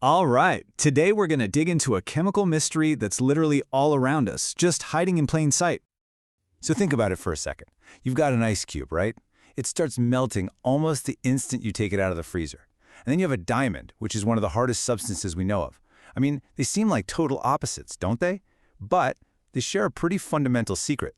All right, today we're going to dig into a chemical mystery that's literally all around us, just hiding in plain sight. So think about it for a second. You've got an ice cube, right? It starts melting almost the instant you take it out of the freezer. And then you have a diamond, which is one of the hardest substances we know of. I mean, they seem like total opposites, don't they? But they share a pretty fundamental secret.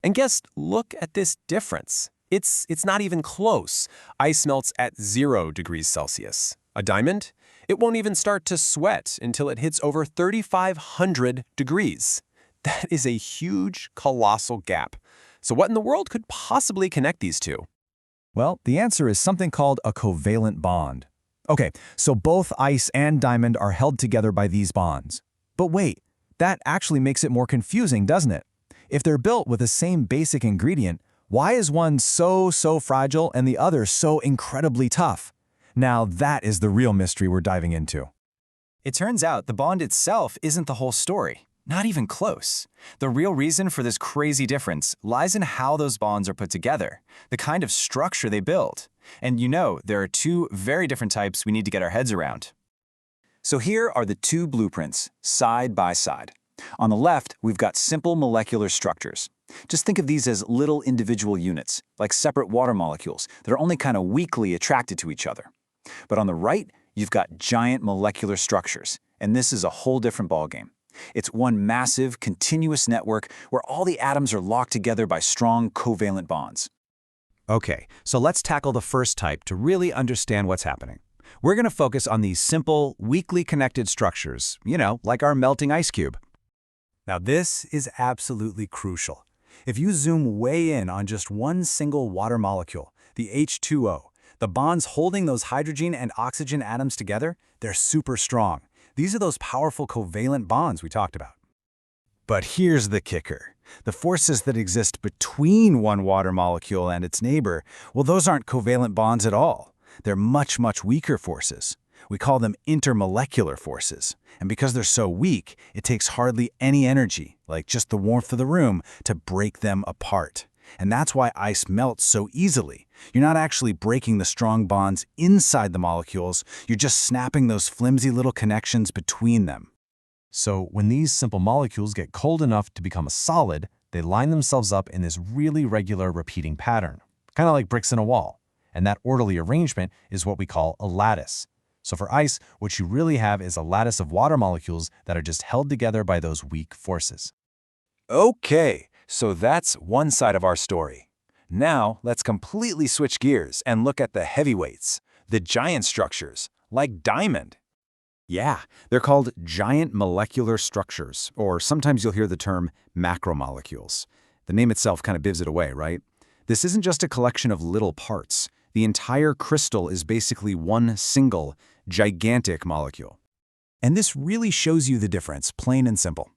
And guess, look at this difference. It's not even close. Ice melts at 0 degrees Celsius. A diamond? It won't even start to sweat until it hits over 3,500 degrees. That is a huge, colossal gap. So what in the world could possibly connect these two? Well, the answer is something called a covalent bond. Okay, so both ice and diamond are held together by these bonds. But wait, that actually makes it more confusing, doesn't it? If they're built with the same basic ingredient, why is one so fragile and the other so incredibly tough? Now that is the real mystery we're diving into. It turns out the bond itself isn't the whole story. Not even close. The real reason for this crazy difference lies in how those bonds are put together, the kind of structure they build. And there are two very different types we need to get our heads around. So here are the two blueprints, side by side. On the left, we've got simple molecular structures. Just think of these as little individual units, like separate water molecules that are only kind of weakly attracted to each other. But on the right, you've got giant molecular structures, and this is a whole different ballgame. It's one massive, continuous network where all the atoms are locked together by strong covalent bonds. Okay, so let's tackle the first type to really understand what's happening. We're going to focus on these simple, weakly connected structures, like our melting ice cube. Now this is absolutely crucial. If you zoom way in on just one single water molecule, the H2O, the bonds holding those hydrogen and oxygen atoms together, they're super strong. These are those powerful covalent bonds we talked about. But here's the kicker. The forces that exist between one water molecule and its neighbor, well, those aren't covalent bonds at all. They're much weaker forces. We call them intermolecular forces. And because they're so weak, it takes hardly any energy, like just the warmth of the room, to break them apart. And that's why ice melts so easily. You're not actually breaking the strong bonds inside the molecules, you're just snapping those flimsy little connections between them. So when these simple molecules get cold enough to become a solid, they line themselves up in this really regular repeating pattern, kind of like bricks in a wall. And that orderly arrangement is what we call a lattice. So for ice, what you really have is a lattice of water molecules that are just held together by those weak forces. Okay, so that's one side of our story. Now, let's completely switch gears and look at the heavyweights, the giant structures, like diamond. Yeah, they're called giant molecular structures, or sometimes you'll hear the term macromolecules. The name itself kind of gives it away, right? This isn't just a collection of little parts. The entire crystal is basically one single, gigantic molecule. And this really shows you the difference, plain and simple.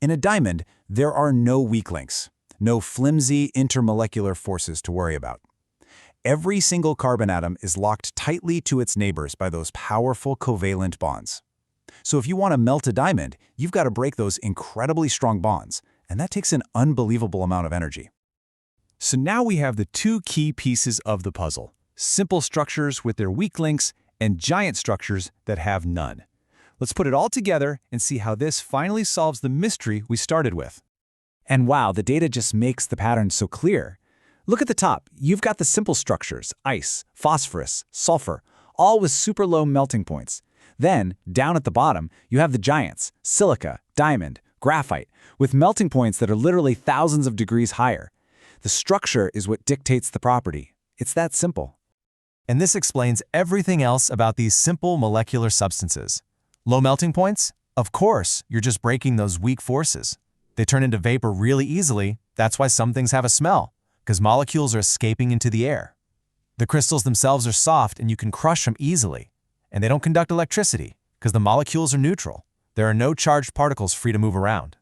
In a diamond, there are no weak links, no flimsy intermolecular forces to worry about. Every single carbon atom is locked tightly to its neighbors by those powerful covalent bonds. So if you want to melt a diamond, you've got to break those incredibly strong bonds, and that takes an unbelievable amount of energy. So now we have the two key pieces of the puzzle: simple structures with their weak links and giant structures that have none. Let's put it all together and see how this finally solves the mystery we started with. And wow, the data just makes the pattern so clear. Look at the top. You've got the simple structures, ice, phosphorus, sulfur, all with super low melting points. Then, down at the bottom, you have the giants, silica, diamond, graphite, with melting points that are literally thousands of degrees higher. The structure is what dictates the property. It's that simple. And this explains everything else about these simple molecular substances. Low melting points? Of course, you're just breaking those weak forces. They turn into vapor really easily. That's why some things have a smell, because molecules are escaping into the air. The crystals themselves are soft and you can crush them easily. And they don't conduct electricity, because the molecules are neutral. There are no charged particles free to move around.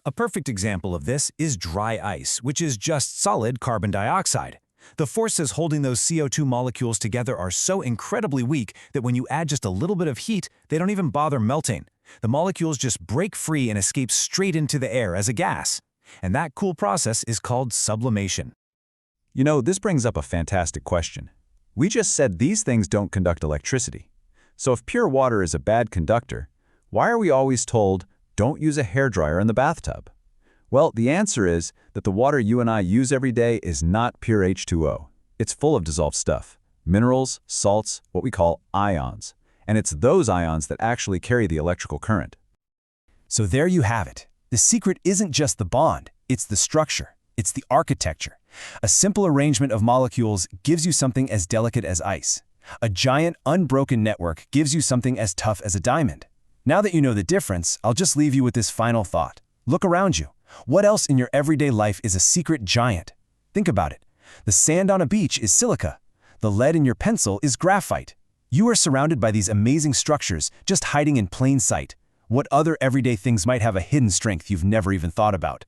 A perfect example of this is dry ice, which is just solid carbon dioxide. The forces holding those CO2 molecules together are so incredibly weak that when you add just a little bit of heat, they don't even bother melting. The molecules just break free and escape straight into the air as a gas. And that cool process is called sublimation. This brings up a fantastic question. We just said these things don't conduct electricity. So if pure water is a bad conductor, why are we always told, don't use a hairdryer in the bathtub? Well, the answer is that the water you and I use every day is not pure H2O. It's full of dissolved stuff, minerals, salts, what we call ions. And it's those ions that actually carry the electrical current. So there you have it. The secret isn't just the bond, it's the structure, it's the architecture. A simple arrangement of molecules gives you something as delicate as ice. A giant, unbroken network gives you something as tough as a diamond. Now that you know the difference, I'll just leave you with this final thought. Look around you. What else in your everyday life is a secret giant? Think about it. The sand on a beach is silica. The lead in your pencil is graphite. You are surrounded by these amazing structures just hiding in plain sight. What other everyday things might have a hidden strength you've never even thought about?